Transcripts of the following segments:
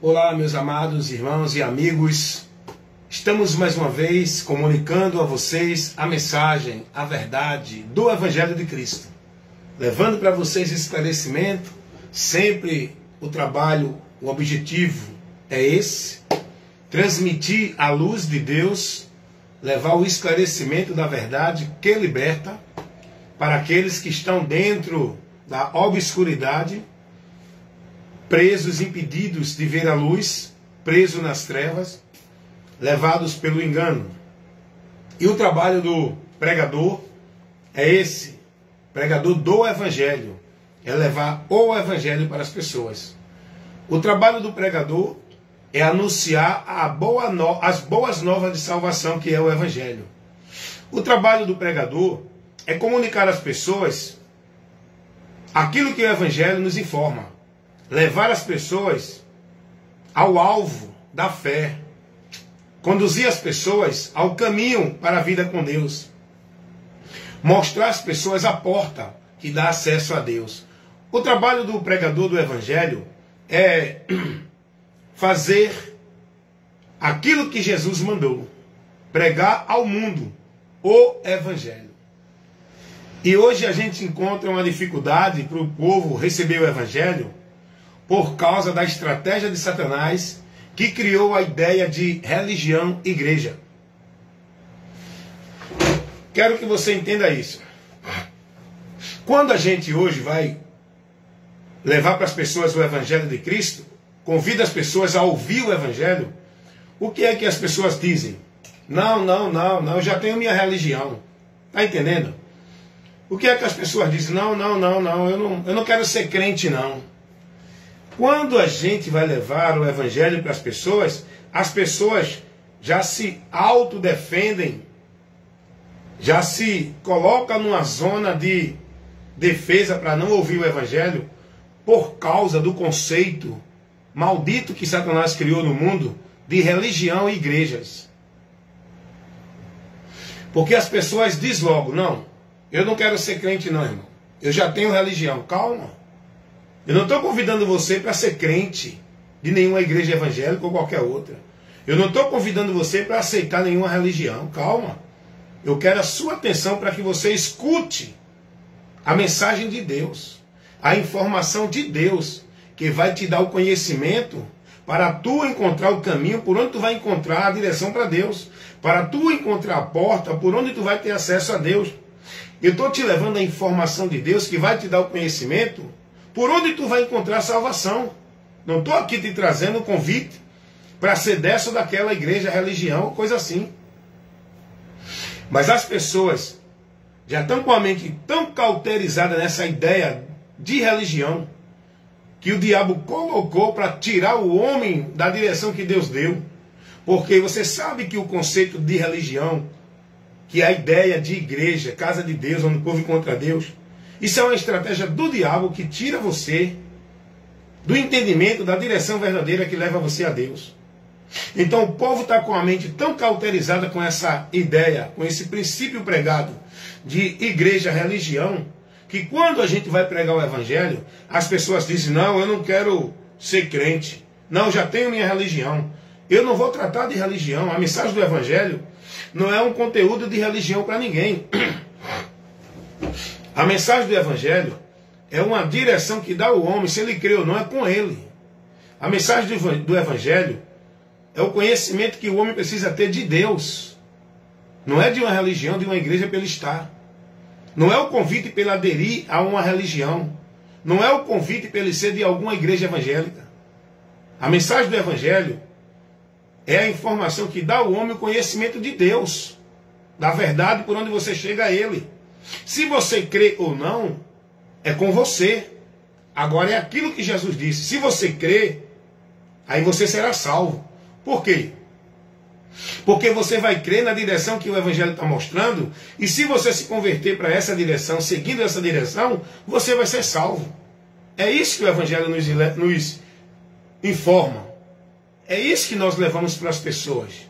Olá, meus amados irmãos e amigos. Estamos mais uma vez comunicando a vocês a mensagem, a verdade do Evangelho de Cristo, levando para vocês esclarecimento. Sempre o trabalho, o objetivo é esse: transmitir a luz de Deus, levar o esclarecimento da verdade que liberta para aqueles que estão dentro da obscuridade, presos, impedidos de ver a luz, presos nas trevas, levados pelo engano. E o trabalho do pregador é esse, pregador do Evangelho, é levar o Evangelho para as pessoas. O trabalho do pregador é anunciar as boas novas de salvação, que é o Evangelho. O trabalho do pregador é comunicar às pessoas aquilo que o Evangelho nos informa, levar as pessoas ao alvo da fé, conduzir as pessoas ao caminho para a vida com Deus, mostrar às pessoas a porta que dá acesso a Deus. O trabalho do pregador do Evangelho é fazer aquilo que Jesus mandou, pregar ao mundo o Evangelho. E hoje a gente encontra uma dificuldade para o povo receber o Evangelho por causa da estratégia de Satanás, que criou a ideia de religião igreja. Quero que você entenda isso. Quando a gente hoje vai levar para as pessoas o Evangelho de Cristo, convida as pessoas a ouvir o Evangelho, o que é que as pessoas dizem? Não, eu já tenho minha religião. Está entendendo? O que é que as pessoas dizem? Não, eu não quero ser crente, não. Quando a gente vai levar o Evangelho para as pessoas já se autodefendem, já se colocam numa zona de defesa para não ouvir o Evangelho por causa do conceito maldito que Satanás criou no mundo de religião e igrejas. Porque as pessoas dizem logo: não, eu não quero ser crente não, irmão. Eu já tenho religião. Calma. Eu não estou convidando você para ser crente de nenhuma igreja evangélica ou qualquer outra. Eu não estou convidando você para aceitar nenhuma religião. Calma. Eu quero a sua atenção para que você escute a mensagem de Deus, a informação de Deus, que vai te dar o conhecimento para tu encontrar o caminho por onde tu vai encontrar a direção para Deus, para tu encontrar a porta por onde tu vai ter acesso a Deus. Eu estou te levando a informação de Deus que vai te dar o conhecimento por onde tu vai encontrar salvação. Não estou aqui te trazendo um convite para ser dessa ou daquela igreja, religião, coisa assim. Mas as pessoas já estão com a mente tão cauterizada nessa ideia de religião, que o diabo colocou para tirar o homem da direção que Deus deu. Porque você sabe que o conceito de religião, que é a ideia de igreja, casa de Deus, onde o povo encontra Deus, isso é uma estratégia do diabo que tira você do entendimento da direção verdadeira que leva você a Deus. Então o povo está com a mente tão cauterizada com essa ideia, com esse princípio pregado de igreja, religião, que quando a gente vai pregar o Evangelho, as pessoas dizem: não, eu não quero ser crente. Não, já tenho minha religião. Eu não vou tratar de religião. A mensagem do Evangelho não é um conteúdo de religião para ninguém. A mensagem do Evangelho é uma direção que dá ao homem, se ele crê ou não, é com ele. A mensagem do Evangelho é o conhecimento que o homem precisa ter de Deus. Não é de uma religião, de uma igreja para ele estar. Não é o convite para ele aderir a uma religião. Não é o convite para ele ser de alguma igreja evangélica. A mensagem do Evangelho é a informação que dá ao homem o conhecimento de Deus, da verdade por onde você chega a ele. Se você crê ou não, é com você. Agora é aquilo que Jesus disse: se você crê, aí você será salvo. Por quê? Porque você vai crer na direção que o Evangelho está mostrando, e se você se converter para essa direção, seguindo essa direção, você vai ser salvo. É isso que o Evangelho nos informa. É isso que nós levamos para as pessoas.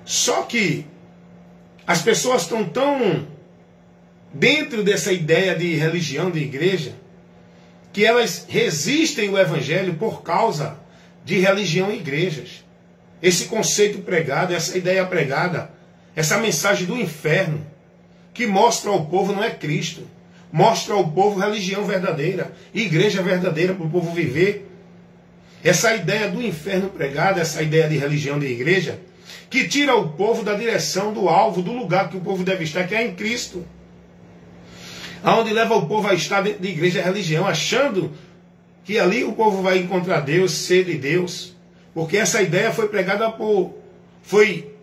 Só que as pessoas estão tão dentro dessa ideia de religião, de igreja, que elas resistem ao Evangelho por causa de religião e igrejas. Esse conceito pregado, essa ideia pregada, essa mensagem do inferno, que mostra ao povo não é Cristo, mostra ao povo religião verdadeira, igreja verdadeira para o povo viver. Essa ideia do inferno pregada, essa ideia de religião de igreja, que tira o povo da direção, do alvo, do lugar que o povo deve estar, que é em Cristo. Aonde leva o povo a estar dentro de igreja e religião, achando que ali o povo vai encontrar Deus, ser de Deus. Porque essa ideia foi pregada foi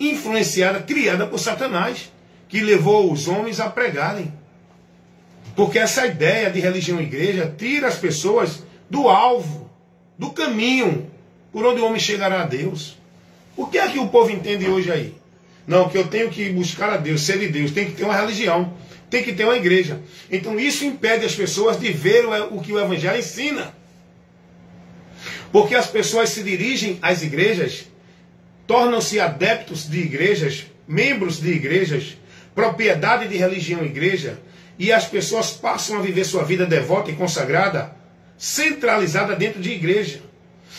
influenciada, criada por Satanás, que levou os homens a pregarem. Porque essa ideia de religião e igreja tira as pessoas do alvo, do caminho por onde o homem chegará a Deus. O que é que o povo entende hoje aí? Não, que eu tenho que buscar a Deus, ser de Deus, tem que ter uma religião, tem que ter uma igreja. Então isso impede as pessoas de ver o que o Evangelho ensina. Porque as pessoas se dirigem às igrejas, tornam-se adeptos de igrejas, membros de igrejas, propriedade de religião e igreja, e as pessoas passam a viver sua vida devota e consagrada, centralizada dentro de igreja.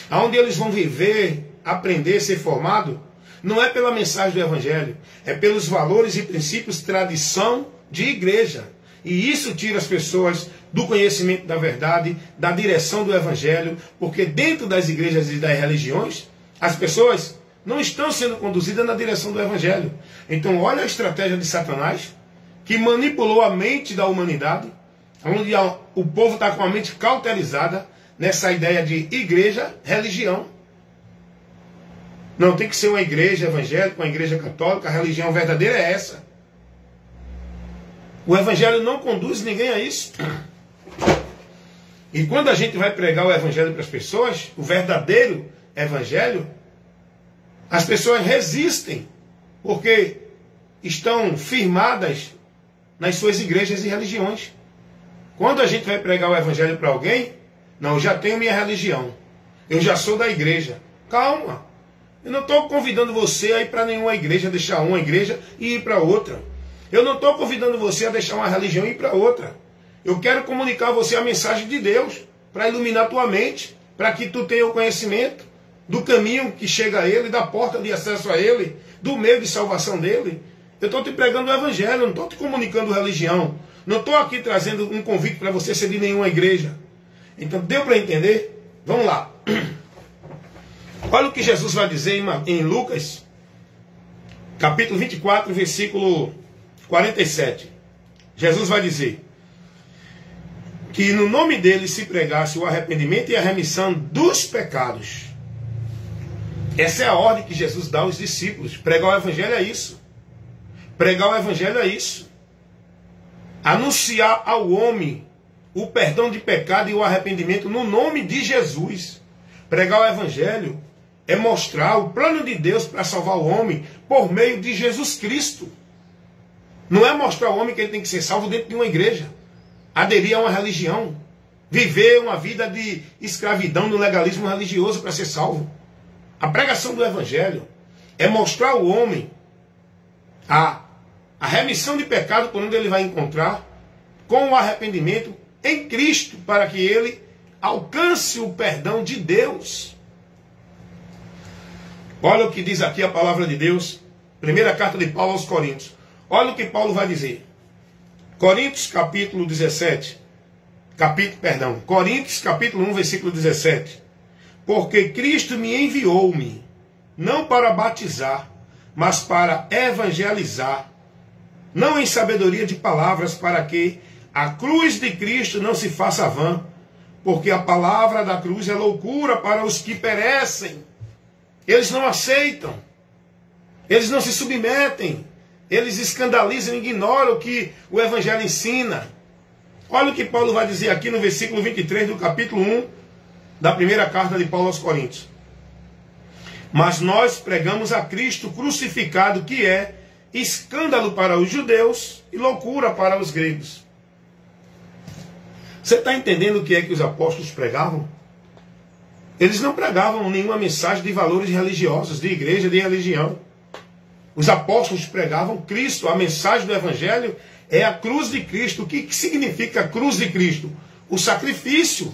Onde eles vão viver, aprender, ser formado, não é pela mensagem do Evangelho, é pelos valores e princípios, tradição de igreja. E isso tira as pessoas do conhecimento da verdade, da direção do Evangelho, porque dentro das igrejas e das religiões, as pessoas não estão sendo conduzidas na direção do Evangelho. Então olha a estratégia de Satanás, que manipulou a mente da humanidade, onde o povo está com a mente cauterizada nessa ideia de igreja, religião. Não, tem que ser uma igreja evangélica, uma igreja católica, a religião verdadeira é essa. O Evangelho não conduz ninguém a isso. E quando a gente vai pregar o Evangelho para as pessoas, o verdadeiro Evangelho, as pessoas resistem, porque estão firmadas nas suas igrejas e religiões. Quando a gente vai pregar o Evangelho para alguém, não, eu já tenho minha religião, eu já sou da igreja. Calma, eu não estou convidando você a ir para nenhuma igreja, deixar uma igreja e ir para outra. Eu não estou convidando você a deixar uma religião e ir para outra. Eu quero comunicar a você a mensagem de Deus, para iluminar a tua mente, para que tu tenha o conhecimento do caminho que chega a Ele, da porta de acesso a Ele, do meio de salvação dEle. Eu estou te pregando o Evangelho, não estou te comunicando religião. Não estou aqui trazendo um convite para você ser de nenhuma igreja. Então, deu para entender? Vamos lá. Olha o que Jesus vai dizer em Lucas, capítulo 24, versículo 47. Jesus vai dizer que no nome dele se pregasse o arrependimento e a remissão dos pecados. Essa é a ordem que Jesus dá aos discípulos. Pregar o Evangelho é isso. Pregar o Evangelho é isso. Anunciar ao homem o perdão de pecado e o arrependimento no nome de Jesus. Pregar o Evangelho é mostrar o plano de Deus para salvar o homem por meio de Jesus Cristo. Não é mostrar ao homem que ele tem que ser salvo dentro de uma igreja, aderir a uma religião, viver uma vida de escravidão no legalismo religioso para ser salvo. A pregação do Evangelho é mostrar ao homem a remissão de pecado por onde ele vai encontrar, com o arrependimento em Cristo, para que ele alcance o perdão de Deus. Olha o que diz aqui a palavra de Deus, primeira carta de Paulo aos Coríntios. Olha o que Paulo vai dizer. Coríntios capítulo 1, versículo 17. Porque Cristo me enviou-me, não para batizar, mas para evangelizar, não em sabedoria de palavras, para que a cruz de Cristo não se faça vã, porque a palavra da cruz é loucura para os que perecem. Eles não aceitam, eles não se submetem, eles escandalizam e ignoram o que o Evangelho ensina. Olha o que Paulo vai dizer aqui no versículo 23 do capítulo 1 da primeira carta de Paulo aos Coríntios. Mas nós pregamos a Cristo crucificado, que é escândalo para os judeus e loucura para os gregos. Você está entendendo o que é que os apóstolos pregavam? Eles não pregavam nenhuma mensagem de valores religiosos, de igreja, de religião. Os apóstolos pregavam Cristo. A mensagem do Evangelho é a cruz de Cristo. O que significa a cruz de Cristo? O sacrifício.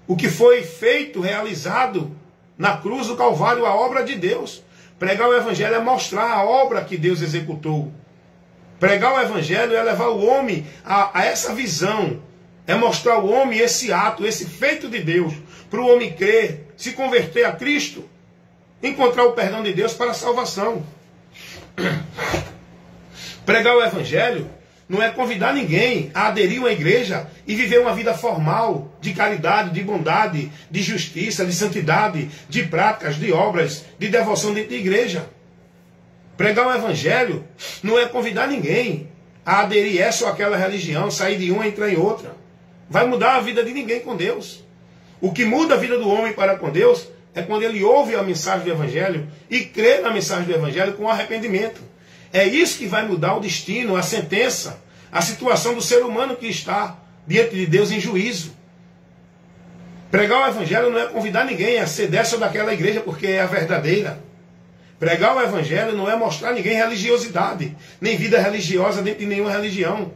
o que foi feito, realizado na cruz do Calvário, a obra de Deus. Pregar o Evangelho é mostrar a obra que Deus executou. Pregar o Evangelho é levar o homem a essa visão, é mostrar ao homem esse ato, esse feito de Deus, para o homem crer, se converter a Cristo, encontrar o perdão de Deus para a salvação. Pregar o Evangelho não é convidar ninguém a aderir a uma igreja e viver uma vida formal, de caridade, de bondade, de justiça, de santidade, de práticas, de obras, de devoção dentro da igreja. Pregar o Evangelho não é convidar ninguém a aderir a essa ou aquela religião, sair de uma e entrar em outra. Vai mudar a vida de ninguém com Deus. O que muda a vida do homem para com Deus é quando ele ouve a mensagem do Evangelho e crê na mensagem do Evangelho com arrependimento. É isso que vai mudar o destino, a sentença, a situação do ser humano que está diante de Deus em juízo. Pregar o Evangelho não é convidar ninguém a ser dessa ou daquela igreja porque é a verdadeira. Pregar o Evangelho não é mostrar a ninguém religiosidade, nem vida religiosa dentro de nenhuma religião.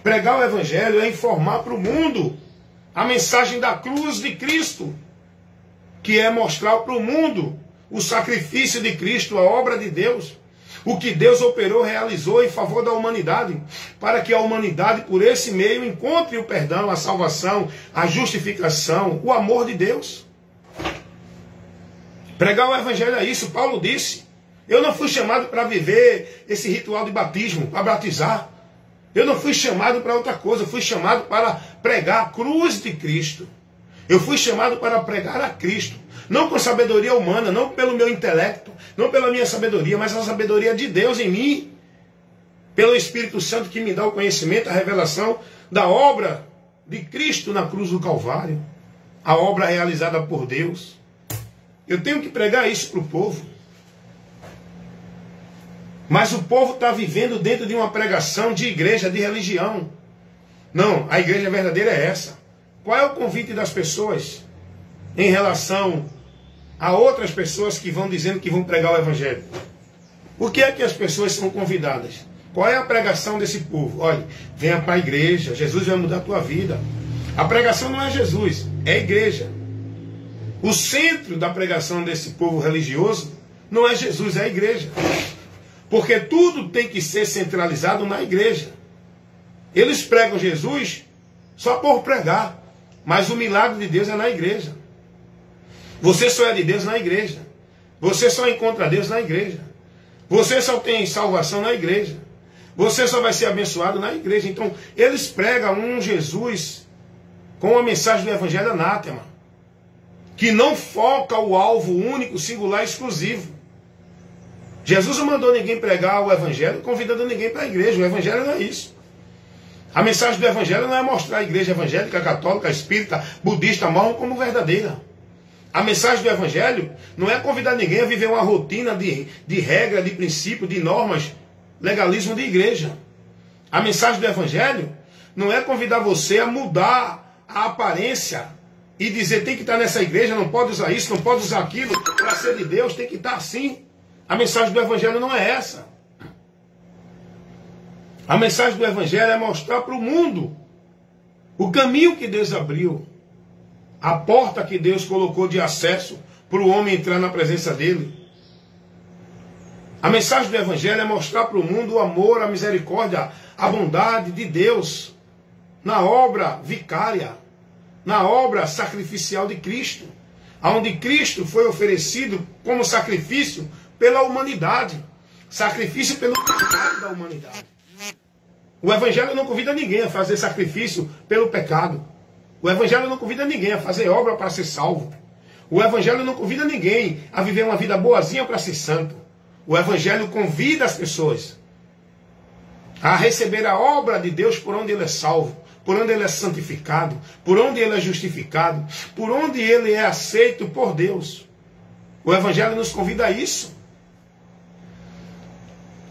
Pregar o Evangelho é informar para o mundo a mensagem da cruz de Cristo, que é mostrar para o mundo o sacrifício de Cristo, a obra de Deus, o que Deus operou, realizou em favor da humanidade, para que a humanidade, por esse meio, encontre o perdão, a salvação, a justificação, o amor de Deus. Pregar o Evangelho é isso. Paulo disse: eu não fui chamado para viver esse ritual de batismo, para batizar. Eu não fui chamado para outra coisa. Eu fui chamado para pregar a cruz de Cristo. Eu fui chamado para pregar a Cristo. Não com sabedoria humana, não pelo meu intelecto, não pela minha sabedoria, mas a sabedoria de Deus em mim. Pelo Espírito Santo que me dá o conhecimento, a revelação da obra de Cristo na cruz do Calvário. A obra realizada por Deus. Eu tenho que pregar isso para o povo. Mas o povo está vivendo dentro de uma pregação de igreja, de religião. Não, a igreja verdadeira é essa. Qual é o convite das pessoas em relação a outras pessoas que vão dizendo que vão pregar o Evangelho? Por que é que as pessoas são convidadas? Qual é a pregação desse povo? Olha, venha para a igreja, Jesus vai mudar a tua vida. A pregação não é Jesus, é a igreja. O centro da pregação desse povo religioso não é Jesus, é a igreja. Porque tudo tem que ser centralizado na igreja. Eles pregam Jesus só por pregar. Mas o milagre de Deus é na igreja. Você só é de Deus na igreja. Você só encontra Deus na igreja. Você só tem salvação na igreja. Você só vai ser abençoado na igreja. Então, eles pregam um Jesus com a mensagem do Evangelho anátema, que não foca o alvo único, singular e exclusivo. Jesus não mandou ninguém pregar o Evangelho convidando ninguém para a igreja. O Evangelho não é isso. A mensagem do Evangelho não é mostrar a igreja evangélica, católica, espírita, budista, mormon como verdadeira. A mensagem do Evangelho não é convidar ninguém a viver uma rotina de regra, de princípio, de normas, legalismo de igreja. A mensagem do Evangelho não é convidar você a mudar a aparência e dizer tem que estar nessa igreja, não pode usar isso, não pode usar aquilo, para ser de Deus tem que estar assim. A mensagem do Evangelho não é essa. A mensagem do Evangelho é mostrar para o mundo o caminho que Deus abriu, a porta que Deus colocou de acesso para o homem entrar na presença dele. A mensagem do Evangelho é mostrar para o mundo o amor, a misericórdia, a bondade de Deus na obra vicária, na obra sacrificial de Cristo, onde Cristo foi oferecido como sacrifício pela humanidade, sacrifício pelo pecado da humanidade. O Evangelho não convida ninguém a fazer sacrifício pelo pecado. O Evangelho não convida ninguém a fazer obra para ser salvo. O Evangelho não convida ninguém a viver uma vida boazinha para ser santo. O Evangelho convida as pessoas a receber a obra de Deus por onde ele é salvo, por onde ele é santificado, por onde ele é justificado, por onde ele é aceito por Deus. O Evangelho nos convida a isso.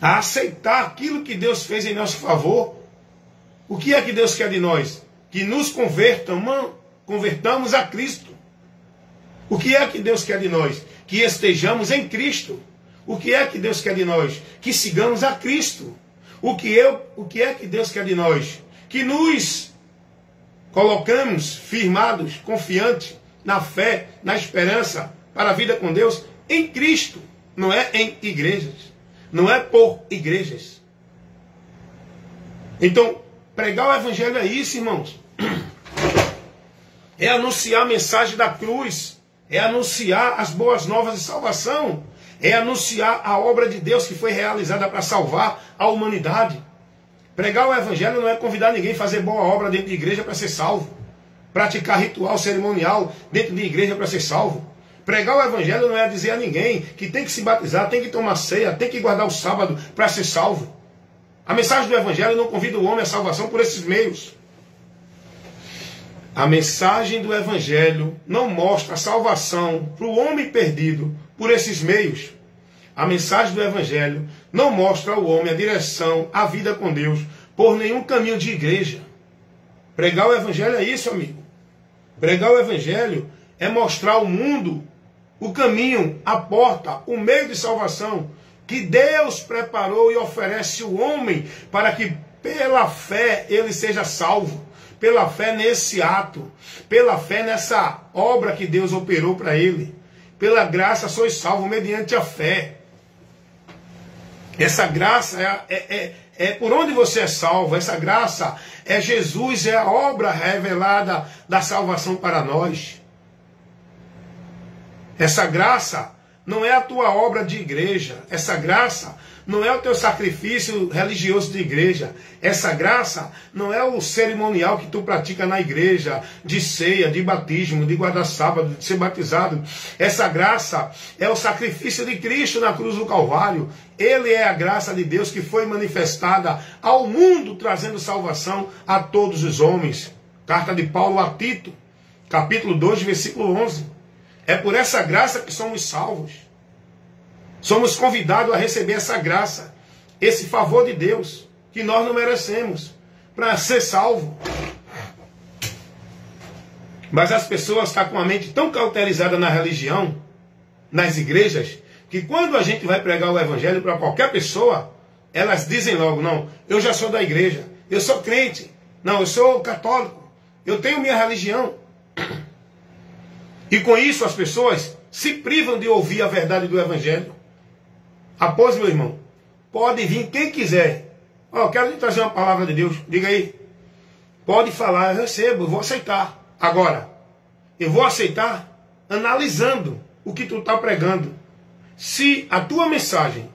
A aceitar aquilo que Deus fez em nosso favor. O que é que Deus quer de nós? Que nos convertamos a Cristo. O que é que Deus quer de nós? Que estejamos em Cristo. O que é que Deus quer de nós? Que sigamos a Cristo. O que é que Deus quer de nós? Que nos colocamos firmados, confiantes na fé, na esperança, para a vida com Deus em Cristo. Não é em igrejas. Não é por igrejas. Então, pregar o evangelho é isso, irmãos. É anunciar a mensagem da cruz. É anunciar as boas novas de salvação. É anunciar a obra de Deus que foi realizada para salvar a humanidade. Pregar o evangelho não é convidar ninguém a fazer boa obra dentro de igreja para ser salvo. Praticar ritual cerimonial dentro de igreja para ser salvo. Pregar o evangelho não é dizer a ninguém que tem que se batizar, tem que tomar ceia, tem que guardar o sábado para ser salvo. A mensagem do evangelho não convida o homem à salvação por esses meios. A mensagem do evangelho não mostra a salvação para o homem perdido por esses meios. A mensagem do evangelho não mostra ao homem a direção, a vida com Deus, por nenhum caminho de igreja. Pregar o evangelho é isso, amigo. Pregar o evangelho é mostrar ao mundo o caminho, a porta, o meio de salvação que Deus preparou e oferece ao homem para que pela fé ele seja salvo. Pela fé nesse ato, pela fé nessa obra que Deus operou para ele. Pela graça sois salvo mediante a fé. Essa graça é por onde você é salvo. Essa graça é Jesus, é a obra revelada da salvação para nós. Essa graça não é a tua obra de igreja. Essa graça não é o teu sacrifício religioso de igreja. Essa graça não é o cerimonial que tu pratica na igreja, de ceia, de batismo, de guardar sábado, de ser batizado. Essa graça é o sacrifício de Cristo na cruz do Calvário. Ele é a graça de Deus que foi manifestada ao mundo, trazendo salvação a todos os homens. Carta de Paulo a Tito, capítulo 2, versículo 11. É por essa graça que somos salvos. Somos convidados a receber essa graça, esse favor de Deus, que nós não merecemos, para ser salvo. Mas as pessoas estão com a mente tão cauterizada na religião, nas igrejas, que quando a gente vai pregar o evangelho para qualquer pessoa, elas dizem logo, não, eu já sou da igreja, eu sou crente, não, eu sou católico, eu tenho minha religião. E com isso as pessoas se privam de ouvir a verdade do evangelho. Após, meu irmão, pode vir quem quiser. Eu quero lhe trazer uma palavra de Deus. Diga aí. Pode falar, eu recebo, eu vou aceitar. Agora, eu vou aceitar analisando o que tu está pregando. Se a tua mensagem,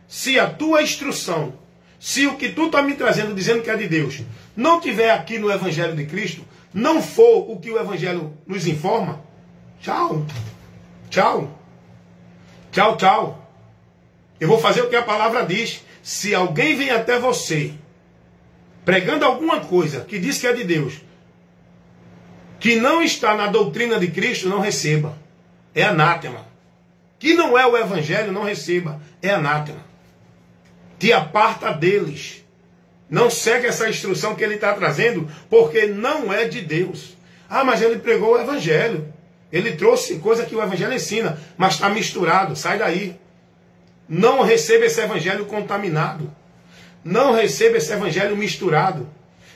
se a tua instrução, se o que tu está me trazendo, dizendo que é de Deus, não tiver aqui no Evangelho de Cristo, não for o que o Evangelho nos informa, tchau. Tchau. Tchau, tchau. Eu vou fazer o que a palavra diz. Se alguém vem até você pregando alguma coisa que diz que é de Deus, que não está na doutrina de Cristo, não receba. É anátema. Que não é o evangelho, não receba. É anátema. Te aparta deles. Não segue essa instrução que ele está trazendo, porque não é de Deus. Ah, mas ele pregou o evangelho. Ele trouxe coisa que o evangelho ensina, mas está misturado. Sai daí. Não receba esse evangelho contaminado. Não receba esse evangelho misturado.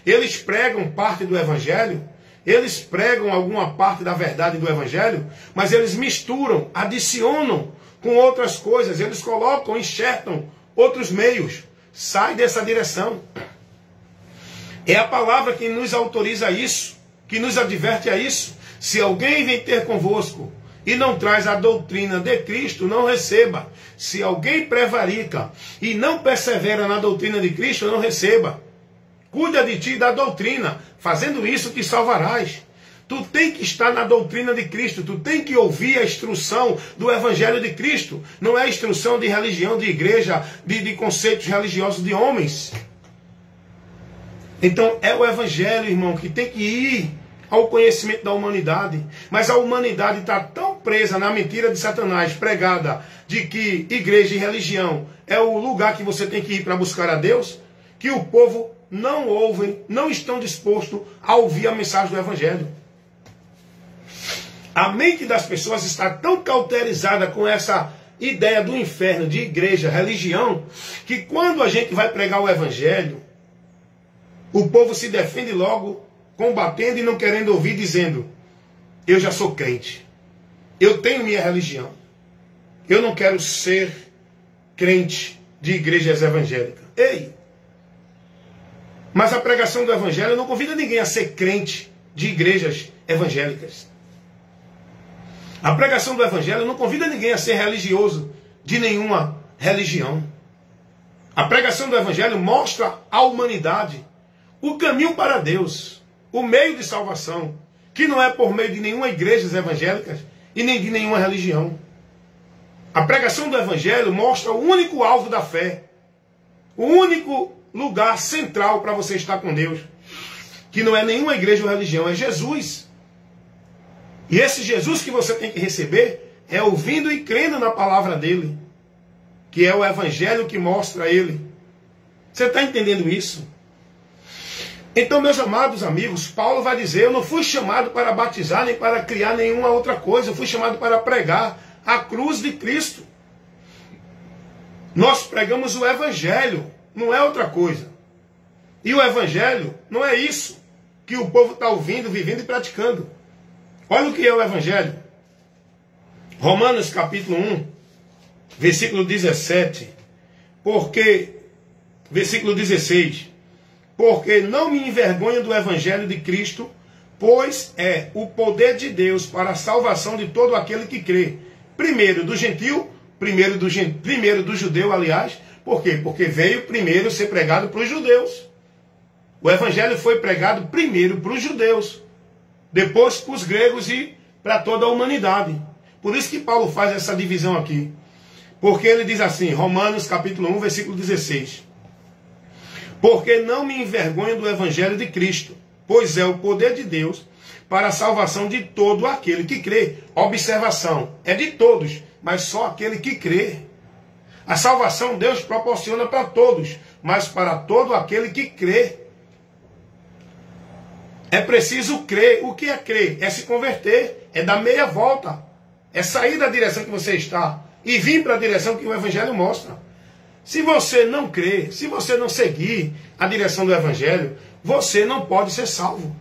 Eles pregam parte do evangelho, eles pregam alguma parte da verdade do evangelho, mas eles misturam, adicionam com outras coisas, eles colocam, enxertam outros meios. Sai dessa direção. É a palavra que nos autoriza a isso, que nos adverte a isso. Se alguém vem ter convosco e não traz a doutrina de Cristo, não receba. Se alguém prevarica e não persevera na doutrina de Cristo, não receba. Cuida de ti e da doutrina. Fazendo isso, te salvarás. Tu tem que estar na doutrina de Cristo. Tu tem que ouvir a instrução do Evangelho de Cristo. Não é instrução de religião, de igreja, de conceitos religiosos de homens. Então é o Evangelho, irmão, que tem que ir ao conhecimento da humanidade. Mas a humanidade está tão presa na mentira de Satanás, pregada de que igreja e religião é o lugar que você tem que ir para buscar a Deus, que o povo não ouve, não estão dispostos a ouvir a mensagem do Evangelho. A mente das pessoas está tão cauterizada com essa ideia do inferno, de igreja, religião, que quando a gente vai pregar o Evangelho, o povo se defende logo, combatendo e não querendo ouvir, dizendo: eu já sou crente. Eu tenho minha religião. Eu não quero ser crente de igrejas evangélicas. Ei! Mas a pregação do evangelho não convida ninguém a ser crente de igrejas evangélicas. A pregação do evangelho não convida ninguém a ser religioso de nenhuma religião. A pregação do evangelho mostra à humanidade o caminho para Deus, o meio de salvação, que não é por meio de nenhuma igreja evangélica e nem de nenhuma religião. A pregação do evangelho mostra o único alvo da fé, o único lugar central para você estar com Deus, que não é nenhuma igreja ou religião, é Jesus. E esse Jesus que você tem que receber é ouvindo e crendo na palavra dele, que é o evangelho que mostra ele. Você está entendendo isso? Então, meus amados amigos, Paulo vai dizer, eu não fui chamado para batizar, nem para criar nenhuma outra coisa, eu fui chamado para pregar a cruz de Cristo. Nós pregamos o evangelho, não é outra coisa. E o evangelho não é isso que o povo está ouvindo, vivendo e praticando. Olha o que é o evangelho. Romanos capítulo 1, versículo 17. Versículo 16. Porque não me envergonho do evangelho de Cristo, pois é o poder de Deus para a salvação de todo aquele que crê. Primeiro do gentil, primeiro do judeu, aliás. Por quê? Porque veio primeiro ser pregado para os judeus. O evangelho foi pregado primeiro para os judeus, depois para os gregos e para toda a humanidade. Por isso que Paulo faz essa divisão aqui. Porque ele diz assim, Romanos capítulo 1, versículo 16. Porque não me envergonho do evangelho de Cristo, pois é o poder de Deus para a salvação de todo aquele que crê. Observação, é de todos, mas só aquele que crê. A salvação Deus proporciona para todos, mas para todo aquele que crê. É preciso crer. O que é crer? É se converter, é dar meia volta, é sair da direção que você está e vir para a direção que o evangelho mostra. Se você não crer, se você não seguir a direção do evangelho, você não pode ser salvo.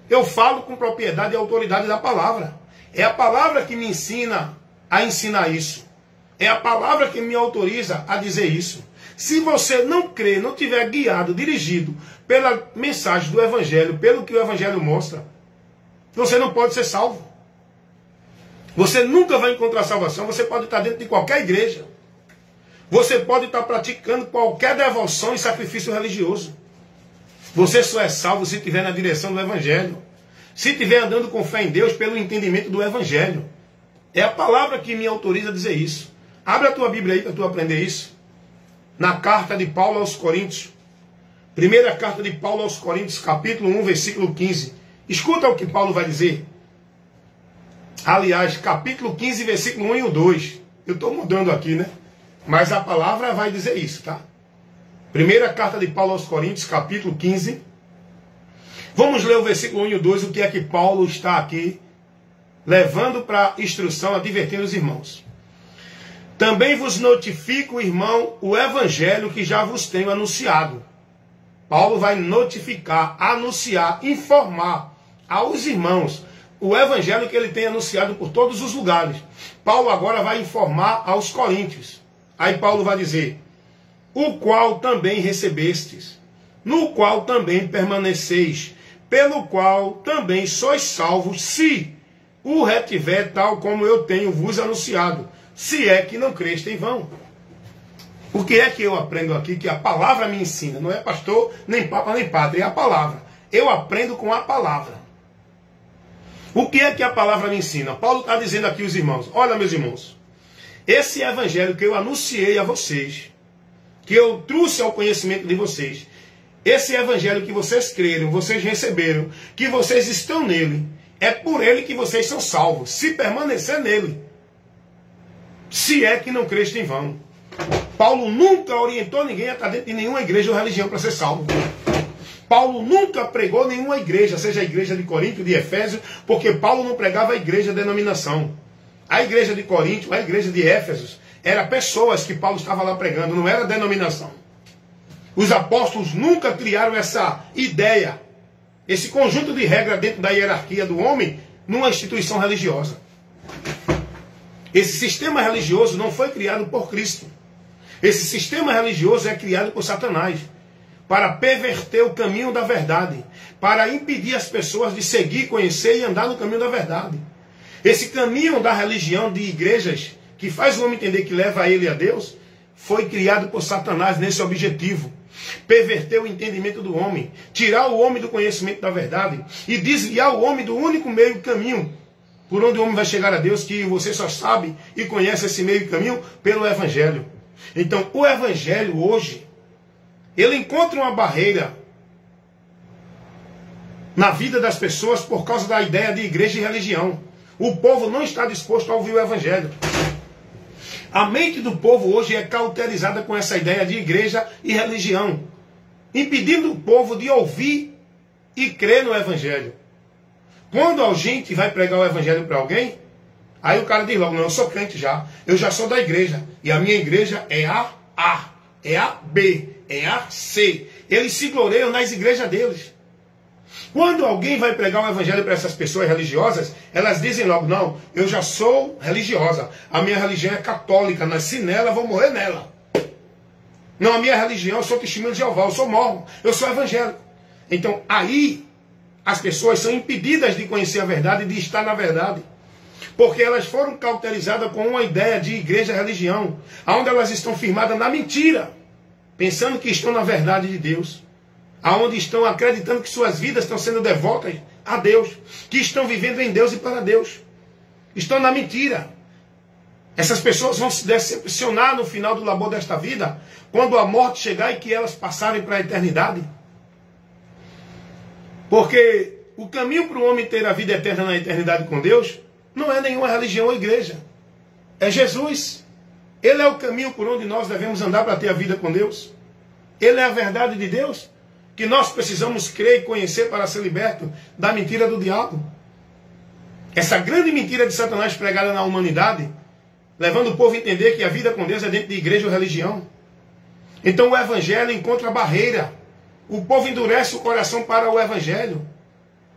Eu falo com propriedade e autoridade da palavra. É a palavra que me ensina a ensinar isso. É a palavra que me autoriza a dizer isso. Se você não crer, não tiver guiado, dirigido pela mensagem do evangelho, pelo que o evangelho mostra, você não pode ser salvo. Você nunca vai encontrar salvação. Você pode estar dentro de qualquer igreja. Você pode estar praticando qualquer devoção e sacrifício religioso. Você só é salvo se estiver na direção do evangelho. Se estiver andando com fé em Deus pelo entendimento do evangelho. É a palavra que me autoriza a dizer isso. Abre a tua Bíblia aí para tu aprender isso. Na carta de Paulo aos Coríntios. Primeira carta de Paulo aos Coríntios, capítulo 1, versículo 15. Escuta o que Paulo vai dizer. Aliás, capítulo 15, versículo 1 e o 2. Eu estou mudando aqui, né? Mas a palavra vai dizer isso, tá? Primeira carta de Paulo aos Coríntios, capítulo 15. Vamos ler o versículo 1 e o 2, o que é que Paulo está aqui levando para instrução, advertindo os irmãos. Também vos notifico, irmão, o evangelho que já vos tenho anunciado. Paulo vai notificar, anunciar, informar aos irmãos o evangelho que ele tem anunciado por todos os lugares. Paulo agora vai informar aos coríntios. Aí Paulo vai dizer, o qual também recebestes, no qual também permaneceis, pelo qual também sois salvos, se o retiver tal como eu tenho vos anunciado, se é que não creste em vão. O que é que eu aprendo aqui? Que a palavra me ensina. Não é pastor, nem papa, nem padre. É a palavra. Eu aprendo com a palavra. O que é que a palavra me ensina? Paulo está dizendo aqui aos irmãos. Olha, meus irmãos. Esse evangelho que eu anunciei a vocês, que eu trouxe ao conhecimento de vocês, esse evangelho que vocês creram, vocês receberam, que vocês estão nele, é por ele que vocês são salvos. Se permanecer nele. Se é que não creste em vão. Paulo nunca orientou ninguém a estar dentro de nenhuma igreja ou religião para ser salvo. Paulo nunca pregou nenhuma igreja, seja a igreja de Corinto, de Efésio, porque Paulo não pregava a igreja de denominação. A igreja de Corinto, a igreja de Éfeso, eram pessoas que Paulo estava lá pregando, não era denominação. Os apóstolos nunca criaram essa ideia, esse conjunto de regras dentro da hierarquia do homem, numa instituição religiosa. Esse sistema religioso não foi criado por Cristo. Esse sistema religioso é criado por Satanás para perverter o caminho da verdade, para impedir as pessoas de seguir, conhecer e andar no caminho da verdade. Esse caminho da religião, de igrejas, que faz o homem entender que leva a ele e a Deus, foi criado por Satanás nesse objetivo. Perverter o entendimento do homem, tirar o homem do conhecimento da verdade e desviar o homem do único meio caminho por onde o homem vai chegar a Deus, que você só sabe e conhece esse meio caminho pelo Evangelho. Então, o Evangelho hoje, ele encontra uma barreira na vida das pessoas por causa da ideia de igreja e religião. O povo não está disposto a ouvir o Evangelho. A mente do povo hoje é cauterizada com essa ideia de igreja e religião, impedindo o povo de ouvir e crer no Evangelho. Quando a gente vai pregar o Evangelho para alguém, aí o cara diz logo, não, eu sou crente já, eu já sou da igreja, e a minha igreja é a A, é a B, é a C. Eles se gloriam nas igrejas deles. Quando alguém vai pregar o Evangelho para essas pessoas religiosas, elas dizem logo, não, eu já sou religiosa, a minha religião é católica, nasci nela, vou morrer nela. Não, a minha religião, eu sou testemunho de Jeová, eu sou mormon, eu sou evangélico. Então, aí, as pessoas são impedidas de conhecer a verdade e de estar na verdade. Porque elas foram cauterizadas com uma ideia de igreja e religião, onde elas estão firmadas na mentira, pensando que estão na verdade de Deus. Aonde estão acreditando que suas vidas estão sendo devotas a Deus, que estão vivendo em Deus e para Deus. Estão na mentira. Essas pessoas vão se decepcionar no final do labor desta vida, quando a morte chegar e que elas passarem para a eternidade. Porque o caminho para o homem ter a vida eterna na eternidade com Deus não é nenhuma religião ou igreja. É Jesus. Ele é o caminho por onde nós devemos andar para ter a vida com Deus. Ele é a verdade de Deus, que nós precisamos crer e conhecer para ser liberto da mentira do diabo. Essa grande mentira de Satanás pregada na humanidade, levando o povo a entender que a vida com Deus é dentro de igreja ou religião. Então o Evangelho encontra barreira. O povo endurece o coração para o Evangelho.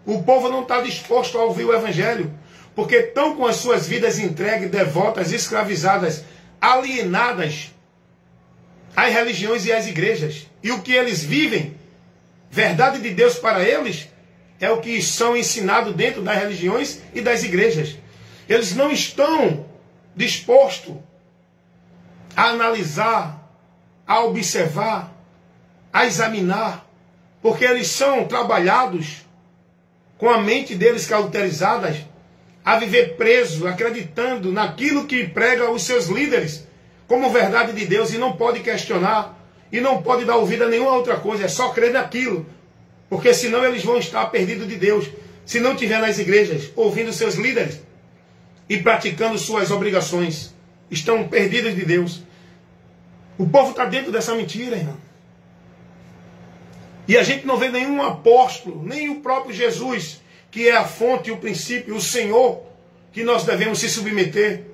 O povo não está disposto a ouvir o Evangelho, porque estão com as suas vidas entregues, devotas, escravizadas, alienadas às religiões e às igrejas. E o que eles vivem, verdade de Deus para eles, é o que são ensinados dentro das religiões e das igrejas. Eles não estão dispostos a analisar, a observar, a examinar, porque eles são trabalhados com a mente deles cauterizadas a viver preso, acreditando naquilo que pregam os seus líderes como verdade de Deus, e não pode questionar, e não pode dar ouvido a nenhuma outra coisa, é só crer naquilo, porque senão eles vão estar perdidos de Deus, se não estiver nas igrejas, ouvindo seus líderes e praticando suas obrigações, estão perdidos de Deus. O povo está dentro dessa mentira, irmão. E a gente não vê nenhum apóstolo, nem o próprio Jesus, que é a fonte, o princípio, o Senhor, que nós devemos se submeter.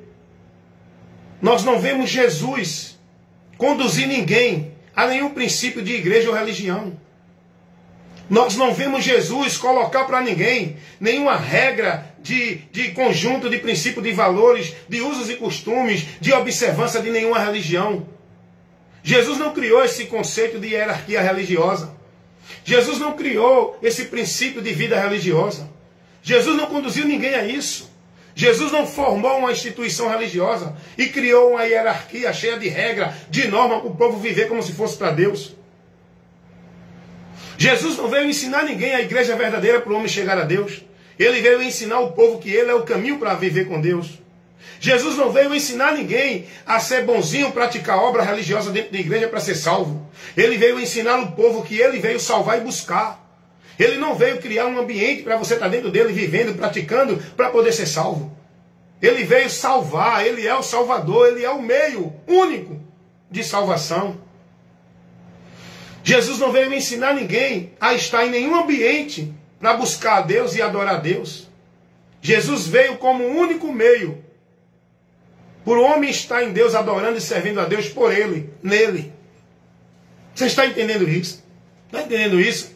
Nós não vemos Jesus conduzir ninguém a nenhum princípio de igreja ou religião. Nós não vemos Jesus colocar para ninguém nenhuma regra de conjunto de princípio de valores, de usos e costumes, de observância de nenhuma religião. Jesus não criou esse conceito de hierarquia religiosa. Jesus não criou esse princípio de vida religiosa. Jesus não conduziu ninguém a isso. Jesus não formou uma instituição religiosa e criou uma hierarquia cheia de regra, de norma, para o povo viver como se fosse para Deus. Jesus não veio ensinar ninguém a igreja verdadeira para o homem chegar a Deus. Ele veio ensinar o povo que ele é o caminho para viver com Deus. Jesus não veio ensinar ninguém a ser bonzinho, praticar obra religiosa dentro da igreja para ser salvo. Ele veio ensinar o povo que ele veio salvar e buscar. Ele não veio criar um ambiente para você estar dentro dele, vivendo, praticando, para poder ser salvo. Ele veio salvar, ele é o Salvador, ele é o meio único de salvação. Jesus não veio ensinar ninguém a estar em nenhum ambiente para buscar a Deus e adorar a Deus. Jesus veio como o único meio por o homem estar em Deus, adorando e servindo a Deus por ele, nele. Você está entendendo isso? Está entendendo isso?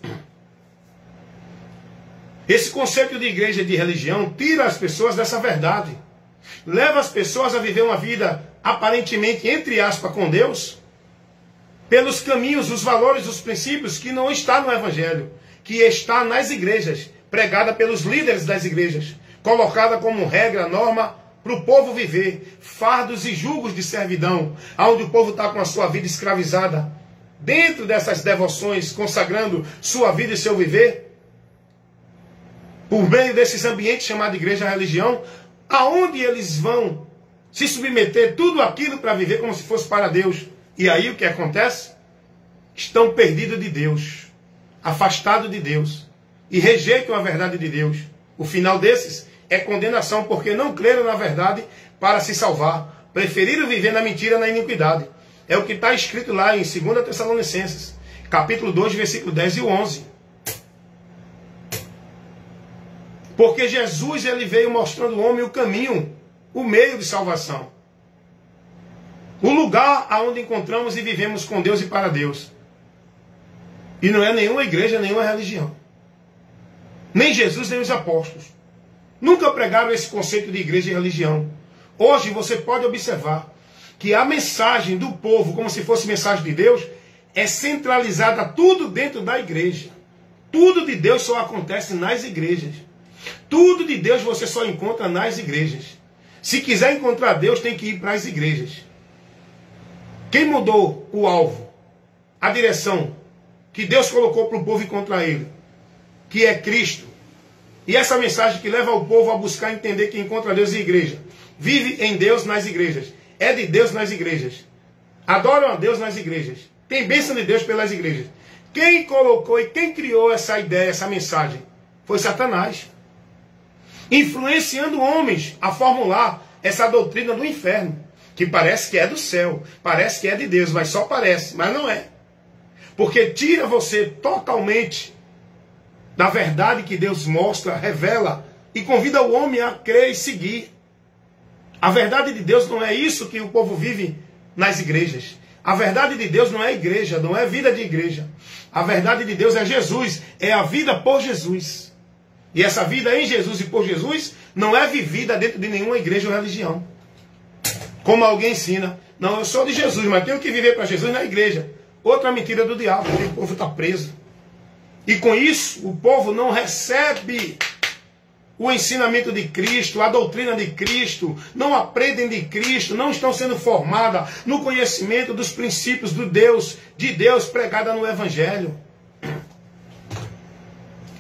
Esse conceito de igreja e de religião tira as pessoas dessa verdade. Leva as pessoas a viver uma vida aparentemente, entre aspas, com Deus, pelos caminhos, os valores, os princípios que não está no Evangelho, que está nas igrejas, pregada pelos líderes das igrejas, colocada como regra, norma para o povo viver, fardos e julgos de servidão, onde o povo está com a sua vida escravizada, dentro dessas devoções, consagrando sua vida e seu viver, por meio desses ambientes chamados igreja e religião, aonde eles vão se submeter tudo aquilo para viver como se fosse para Deus. E aí o que acontece? Estão perdidos de Deus, afastados de Deus, e rejeitam a verdade de Deus. O final desses é condenação, porque não creram na verdade para se salvar. Preferiram viver na mentira, na iniquidade. É o que está escrito lá em 2 Tessalonicenses, capítulo 2, versículo 10 e 11. Porque Jesus ele veio mostrando ao homem o caminho, o meio de salvação. O lugar aonde encontramos e vivemos com Deus e para Deus. E não é nenhuma igreja, nenhuma religião. Nem Jesus, nem os apóstolos. Nunca pregaram esse conceito de igreja e religião. Hoje você pode observar que a mensagem do povo, como se fosse mensagem de Deus, é centralizada tudo dentro da igreja. Tudo de Deus só acontece nas igrejas. Tudo de Deus você só encontra nas igrejas. Se quiser encontrar Deus, tem que ir para as igrejas. Quem mudou o alvo, a direção que Deus colocou para o povo encontrar Ele, que é Cristo, e essa mensagem que leva o povo a buscar entender que encontra Deus em igreja, vive em Deus nas igrejas, é de Deus nas igrejas, adoram a Deus nas igrejas, tem bênção de Deus pelas igrejas. Quem colocou e quem criou essa ideia, essa mensagem, foi Satanás, influenciando homens a formular essa doutrina do inferno, que parece que é do céu, parece que é de Deus, mas só parece, mas não é. Porque tira você totalmente da verdade que Deus mostra, revela, e convida o homem a crer e seguir. A verdade de Deus não é isso que o povo vive nas igrejas. A verdade de Deus não é igreja, não é vida de igreja. A verdade de Deus é Jesus, é a vida por Jesus. E essa vida em Jesus e por Jesus não é vivida dentro de nenhuma igreja ou religião. Como alguém ensina, não, eu sou de Jesus, mas tenho que viver para Jesus na igreja. Outra mentira do diabo, porque o povo está preso. E com isso, o povo não recebe o ensinamento de Cristo, a doutrina de Cristo, não aprendem de Cristo, não estão sendo formadas no conhecimento dos princípios de Deus pregada no Evangelho.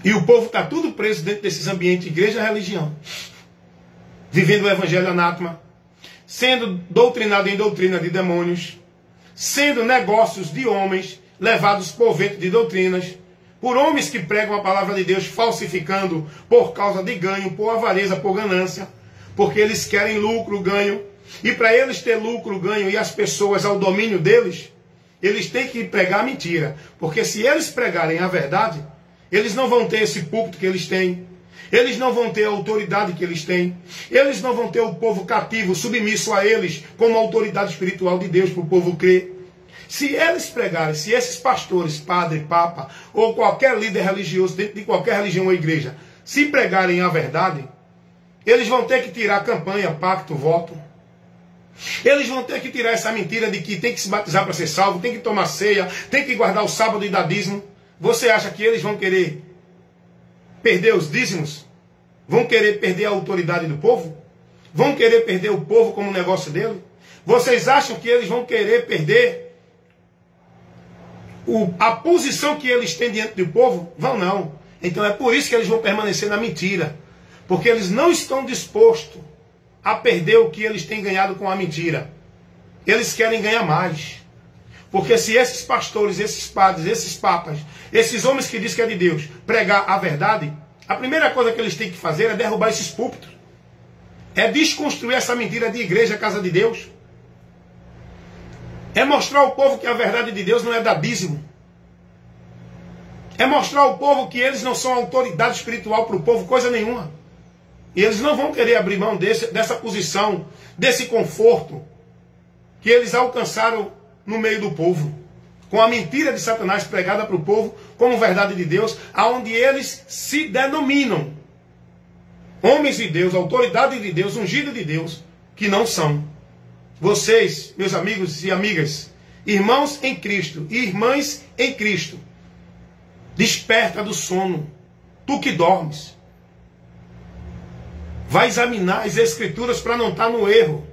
E o povo está tudo preso dentro desses ambientes, igreja e religião, vivendo o Evangelho anátema, sendo doutrinado em doutrina de demônios, sendo negócios de homens levados por vento de doutrinas, por homens que pregam a palavra de Deus falsificando por causa de ganho, por avareza, por ganância, porque eles querem lucro, ganho, e para eles ter lucro, ganho e as pessoas ao domínio deles, eles têm que pregar a mentira, porque se eles pregarem a verdade, eles não vão ter esse púlpito que eles têm, eles não vão ter a autoridade que eles têm, eles não vão ter o povo cativo, submisso a eles, como autoridade espiritual de Deus para o povo crer. Se eles pregarem, se esses pastores, padre, papa, ou qualquer líder religioso, dentro de qualquer religião ou igreja, se pregarem a verdade, eles vão ter que tirar campanha, pacto, voto. Eles vão ter que tirar essa mentira de que tem que se batizar para ser salvo, tem que tomar ceia, tem que guardar o sábado e dar dízimo. Você acha que eles vão querer perder os dízimos? Vão querer perder a autoridade do povo? Vão querer perder o povo como negócio dele? Vocês acham que eles vão querer perder a posição que eles têm diante do povo? Vão não. Então é por isso que eles vão permanecer na mentira. Porque eles não estão dispostos a perder o que eles têm ganhado com a mentira. Eles querem ganhar mais. Porque se esses pastores, esses padres, esses papas, esses homens que dizem que é de Deus, pregar a verdade, a primeira coisa que eles têm que fazer é derrubar esses púlpitos. É desconstruir essa mentira de igreja, casa de Deus. É mostrar ao povo que a verdade de Deus não é dar dízimo. É mostrar ao povo que eles não são autoridade espiritual para o povo, coisa nenhuma. E eles não vão querer abrir mão dessa posição, desse conforto que eles alcançaram no meio do povo. Com a mentira de Satanás pregada para o como verdade de Deus, aonde eles se denominam homens de Deus, autoridade de Deus, ungido de Deus, que não são. Vocês, meus amigos e amigas, irmãos em Cristo e irmãs em Cristo, desperta do sono, tu que dormes. Vai examinar as Escrituras para não estar no erro.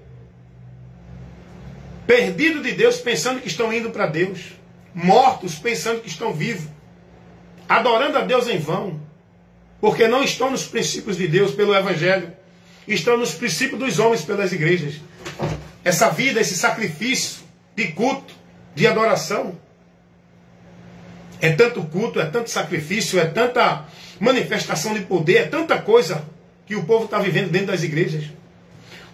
Perdido de Deus, pensando que estão indo para Deus. Mortos, pensando que estão vivos. Adorando a Deus em vão. Porque não estão nos princípios de Deus pelo Evangelho. Estão nos princípios dos homens pelas igrejas. Essa vida, esse sacrifício de culto, de adoração. É tanto culto, é tanto sacrifício, é tanta manifestação de poder, é tanta coisa que o povo está vivendo dentro das igrejas.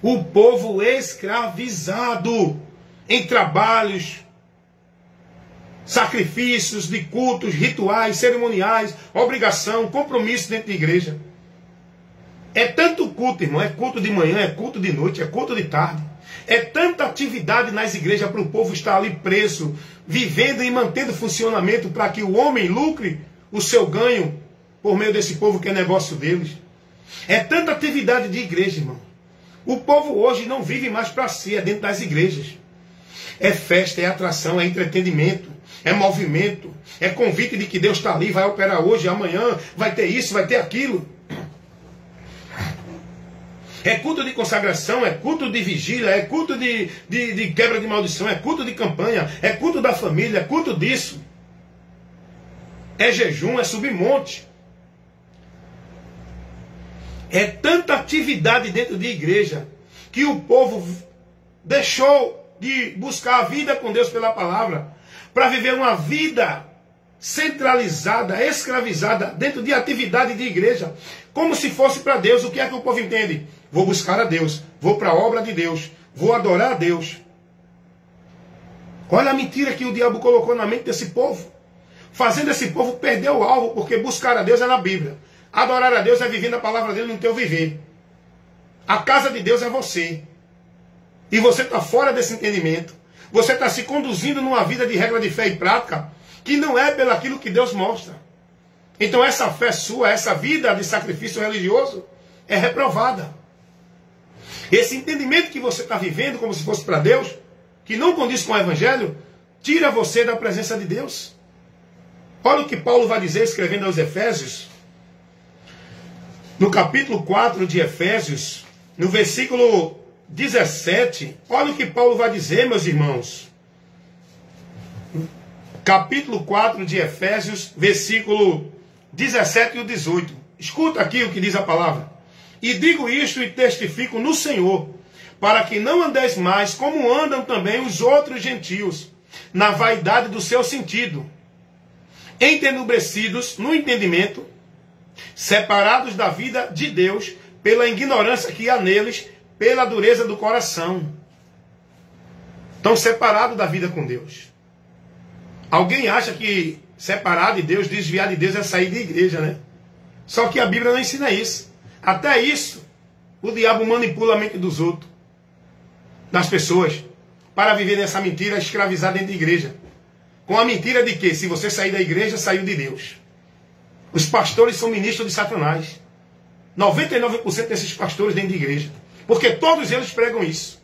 O povo escravizado em trabalhos, sacrifícios de cultos, rituais, cerimoniais, obrigação, compromisso dentro da igreja. É tanto culto, irmão. É culto de manhã, é culto de noite, é culto de tarde. É tanta atividade nas igrejas para o povo estar ali preso, vivendo e mantendo funcionamento para que o homem lucre o seu ganho por meio desse povo que é negócio deles. É tanta atividade de igreja, irmão. O povo hoje não vive mais para si, é dentro das igrejas. É festa, é atração, é entretenimento, é movimento, é convite de que Deus está ali, vai operar hoje, amanhã, vai ter isso, vai ter aquilo. É culto de consagração, é culto de vigília, é culto de quebra de maldição, é culto de campanha, é culto da família, é culto disso. É jejum, é subir monte. É tanta atividade dentro de igreja que o povo deixou de buscar a vida com Deus pela palavra para viver uma vida centralizada, escravizada dentro de atividade de igreja, como se fosse para Deus. O que é que o povo entende? Vou buscar a Deus, vou para a obra de Deus, vou adorar a Deus. Olha a mentira que o diabo colocou na mente desse povo, fazendo esse povo perder o alvo, porque buscar a Deus é na Bíblia. Adorar a Deus é vivendo a palavra dele no teu viver. A casa de Deus é você. E você está fora desse entendimento. Você está se conduzindo numa vida de regra de fé e prática que não é pelo aquilo que Deus mostra. Então essa fé sua, essa vida de sacrifício religioso é reprovada. Esse entendimento que você está vivendo como se fosse para Deus, que não condiz com o Evangelho, tira você da presença de Deus. Olha o que Paulo vai dizer escrevendo aos Efésios. No capítulo 4 de Efésios, no versículo 17, olha o que Paulo vai dizer, meus irmãos. Capítulo 4 de Efésios, versículo 17 e 18. Escuta aqui o que diz a palavra. E digo isto e testifico no Senhor, para que não andeis mais como andam também os outros gentios, na vaidade do seu sentido, entenebrecidos no entendimento, separados da vida de Deus, pela ignorância que há neles, pela dureza do coração. Estão separados da vida com Deus. Alguém acha que separar de Deus, desviar de Deus é sair de igreja, né? Só que a Bíblia não ensina isso. Até isso, o diabo manipula a mente dos outros, das pessoas, para viver nessa mentira escravizada dentro da igreja. Com a mentira de que, se você sair da igreja, saiu de Deus. Os pastores são ministros de Satanás. 99% desses pastores dentro da igreja. Porque todos eles pregam isso.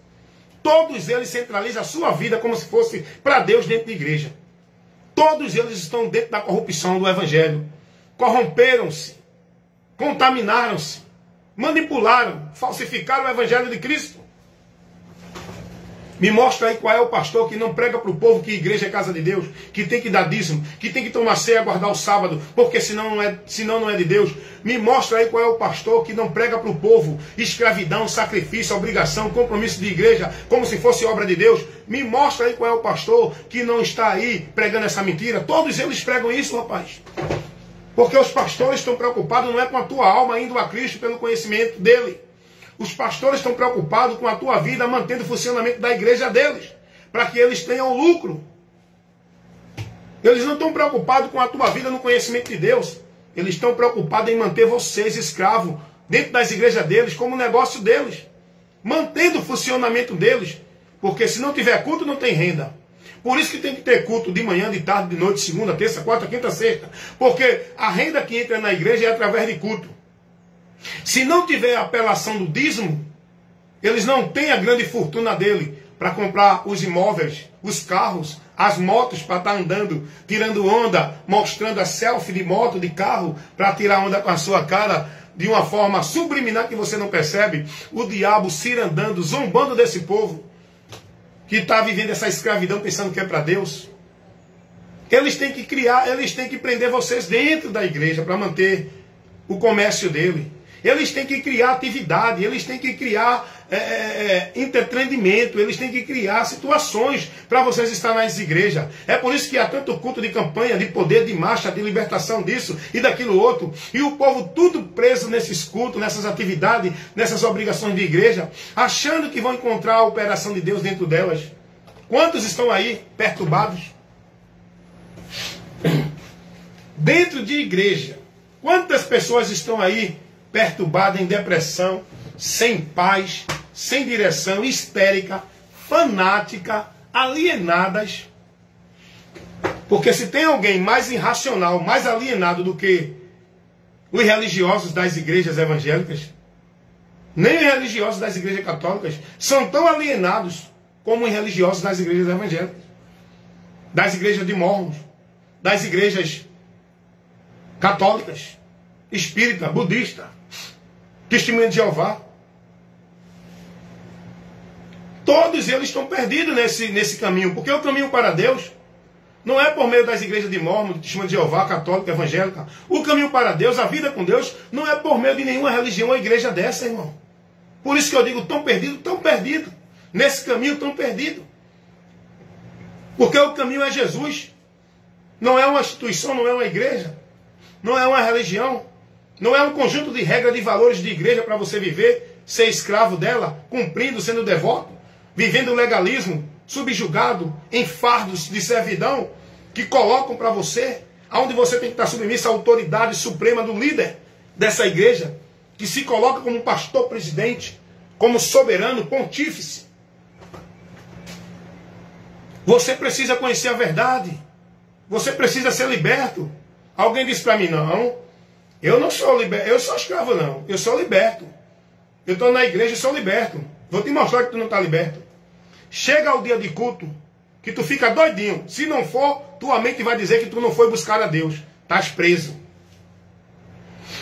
Todos eles centralizam a sua vida como se fosse para Deus dentro da igreja. Todos eles estão dentro da corrupção do Evangelho. Corromperam-se. Contaminaram-se. Manipularam. Falsificaram o Evangelho de Cristo. Me mostra aí qual é o pastor que não prega para o povo que a igreja é casa de Deus, que tem que dar dízimo, que tem que tomar ceia, guardar o sábado, porque senão não é de Deus. Me mostra aí qual é o pastor que não prega para o povo escravidão, sacrifício, obrigação, compromisso de igreja, como se fosse obra de Deus. Me mostra aí qual é o pastor que não está aí pregando essa mentira. Todos eles pregam isso, rapaz. Porque os pastores estão preocupados não é com a tua alma indo a Cristo pelo conhecimento dele. Os pastores estão preocupados com a tua vida, mantendo o funcionamento da igreja deles, para que eles tenham lucro. Eles não estão preocupados com a tua vida no conhecimento de Deus. Eles estão preocupados em manter vocês escravos dentro das igrejas deles, como negócio deles. Mantendo o funcionamento deles. Porque se não tiver culto, não tem renda. Por isso que tem que ter culto de manhã, de tarde, de noite, segunda, terça, quarta, quinta, sexta. Porque a renda que entra na igreja é através de culto. Se não tiver a apelação do dízimo, eles não têm a grande fortuna dele para comprar os imóveis, os carros, as motos para estar andando, tirando onda, mostrando a selfie de moto, de carro, para tirar onda com a sua cara de uma forma subliminar que você não percebe. O diabo cirandando, zombando desse povo que está vivendo essa escravidão pensando que é para Deus. Eles têm que criar, eles têm que prender vocês dentro da igreja para manter o comércio dele. Eles têm que criar atividade, eles têm que criar entretenimento, eles têm que criar situações para vocês estarem nas igrejas. É por isso que há tanto culto de campanha, de poder, de marcha, de libertação disso e daquilo outro. E o povo tudo preso nesses cultos, nessas atividades, nessas obrigações de igreja, achando que vão encontrar a operação de Deus dentro delas. Quantos estão aí perturbados? Dentro de igreja, quantas pessoas estão aí perturbadas, em depressão, sem paz, sem direção, histérica, fanática, alienadas? Porque se tem alguém mais irracional, mais alienado do que os religiosos das igrejas evangélicas, nem os religiosos das igrejas católicas são tão alienados como os religiosos das igrejas evangélicas, das igrejas de mormons, das igrejas católicas, espírita, budista, testemunha de Jeová. Todos eles estão perdidos nesse caminho, porque o caminho para Deus não é por meio das igrejas de Mormon, de testemunha de Jeová, católica, evangélica. O caminho para Deus, a vida com Deus, não é por meio de nenhuma religião ou igreja dessa, irmão. Por isso que eu digo, tão perdido. Nesse caminho tão perdido. Porque o caminho é Jesus. Não é uma instituição, não é uma igreja. Não é uma religião. Não é um conjunto de regras, de valores de igreja para você viver, ser escravo dela, cumprindo, sendo devoto, vivendo o legalismo, subjugado em fardos de servidão que colocam para você, aonde você tem que estar submisso à autoridade suprema do líder dessa igreja, que se coloca como pastor presidente, como soberano, pontífice. Você precisa conhecer a verdade. Você precisa ser liberto. Alguém disse para mim, não, eu não sou liberto, eu sou escravo não, eu sou liberto. Eu estou na igreja e sou liberto. Vou te mostrar que tu não está liberto. Chega ao dia de culto, que tu fica doidinho. Se não for, tua mente vai dizer que tu não foi buscar a Deus. Estás preso.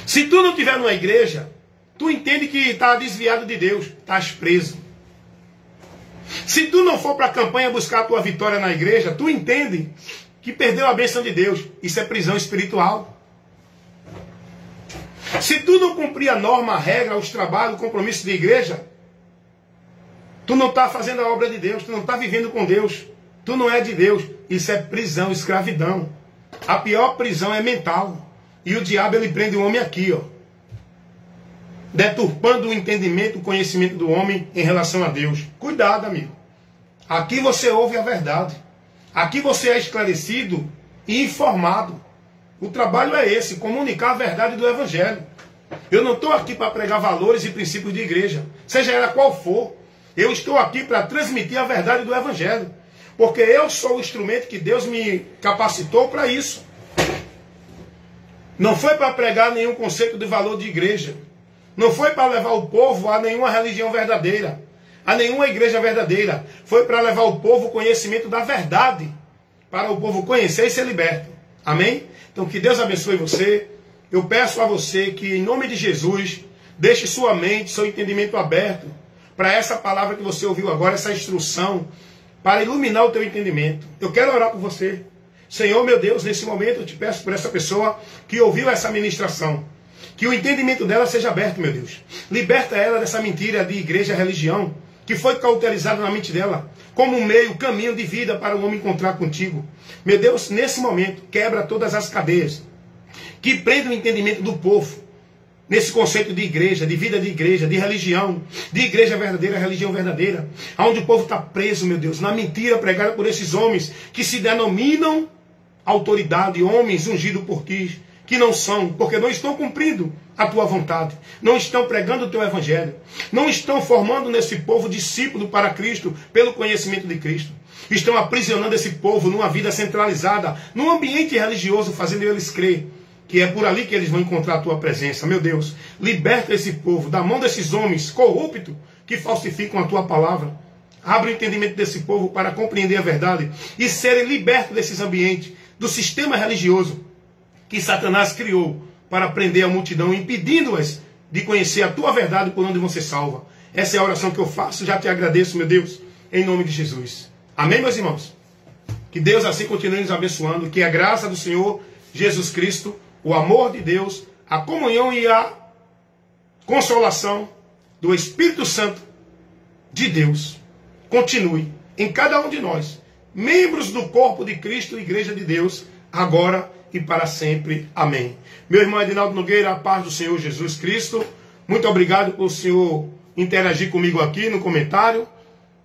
Se tu não estiver numa igreja, tu entende que está desviado de Deus. Estás preso. Se tu não for para a campanha buscar a tua vitória na igreja, tu entende que perdeu a bênção de Deus. Isso é prisão espiritual. Se tu não cumprir a norma, a regra, os trabalhos, o compromisso de igreja, tu não está fazendo a obra de Deus, tu não está vivendo com Deus, tu não é de Deus. Isso é prisão, escravidão. A pior prisão é mental. E o diabo, ele prende o homem aqui, ó, deturpando o entendimento, o conhecimento do homem em relação a Deus. Cuidado, amigo. Aqui você ouve a verdade. Aqui você é esclarecido e informado. O trabalho é esse, comunicar a verdade do Evangelho. Eu não estou aqui para pregar valores e princípios de igreja, seja ela qual for. Eu estou aqui para transmitir a verdade do Evangelho. Porque eu sou o instrumento que Deus me capacitou para isso. Não foi para pregar nenhum conceito de valor de igreja. Não foi para levar o povo a nenhuma religião verdadeira, a nenhuma igreja verdadeira. Foi para levar o povo o conhecimento da verdade, para o povo conhecer e ser liberto. Amém? Então que Deus abençoe você. Eu peço a você que, em nome de Jesus, deixe sua mente, seu entendimento aberto para essa palavra que você ouviu agora, essa instrução, para iluminar o teu entendimento. Eu quero orar por você. Senhor, meu Deus, nesse momento eu te peço por essa pessoa que ouviu essa ministração, que o entendimento dela seja aberto, meu Deus. Liberta ela dessa mentira de igreja, religião, que foi cauterizada na mente dela, como um meio, caminho de vida para o homem encontrar contigo. Meu Deus, nesse momento, quebra todas as cadeias que prendem o entendimento do povo nesse conceito de igreja, de vida de igreja, de religião, de igreja verdadeira, religião verdadeira, onde o povo está preso, meu Deus, na mentira pregada por esses homens que se denominam autoridade, homens ungidos por ti, que não são, porque não estão cumprindo a tua vontade, não estão pregando o teu evangelho, não estão formando nesse povo discípulo para Cristo, pelo conhecimento de Cristo. Estão aprisionando esse povo numa vida centralizada, num ambiente religioso, fazendo eles crer que é por ali que eles vão encontrar a tua presença. Meu Deus, liberta esse povo da mão desses homens corruptos que falsificam a tua palavra. Abre o entendimento desse povo para compreender a verdade e serem libertos desses ambientes, do sistema religioso que Satanás criou para prender a multidão, impedindo-as de conhecer a tua verdade por onde vão ser salvas. Essa é a oração que eu faço. Já te agradeço, meu Deus, em nome de Jesus. Amém, meus irmãos? Que Deus assim continue nos abençoando, que a graça do Senhor Jesus Cristo, o amor de Deus, a comunhão e a consolação do Espírito Santo de Deus continue em cada um de nós, membros do corpo de Cristo, Igreja de Deus, agora e para sempre. Amém. Meu irmão Edinaldo Nogueira, a paz do Senhor Jesus Cristo. Muito obrigado por o senhor interagir comigo aqui no comentário.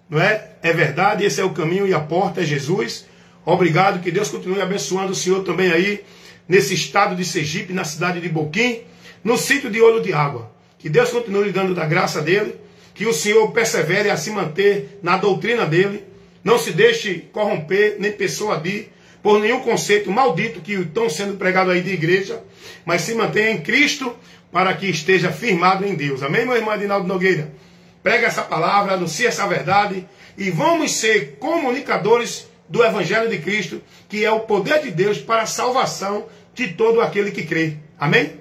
Não é? É verdade, esse é o caminho e a porta é Jesus. Obrigado, que Deus continue abençoando o senhor também aí, nesse estado de Sergipe, na cidade de Boquim, no sítio de Olho de Água. Que Deus continue lhe dando da graça dele, que o senhor persevere a se manter na doutrina dele, não se deixe corromper, nem persuadir por nenhum conceito maldito que estão sendo pregado aí de igreja, mas se mantenha em Cristo para que esteja firmado em Deus. Amém, meu irmão Edinaldo Nogueira? Prega essa palavra, anuncie essa verdade e vamos ser comunicadores do Evangelho de Cristo, que é o poder de Deus para a salvação de todo aquele que crê. Amém?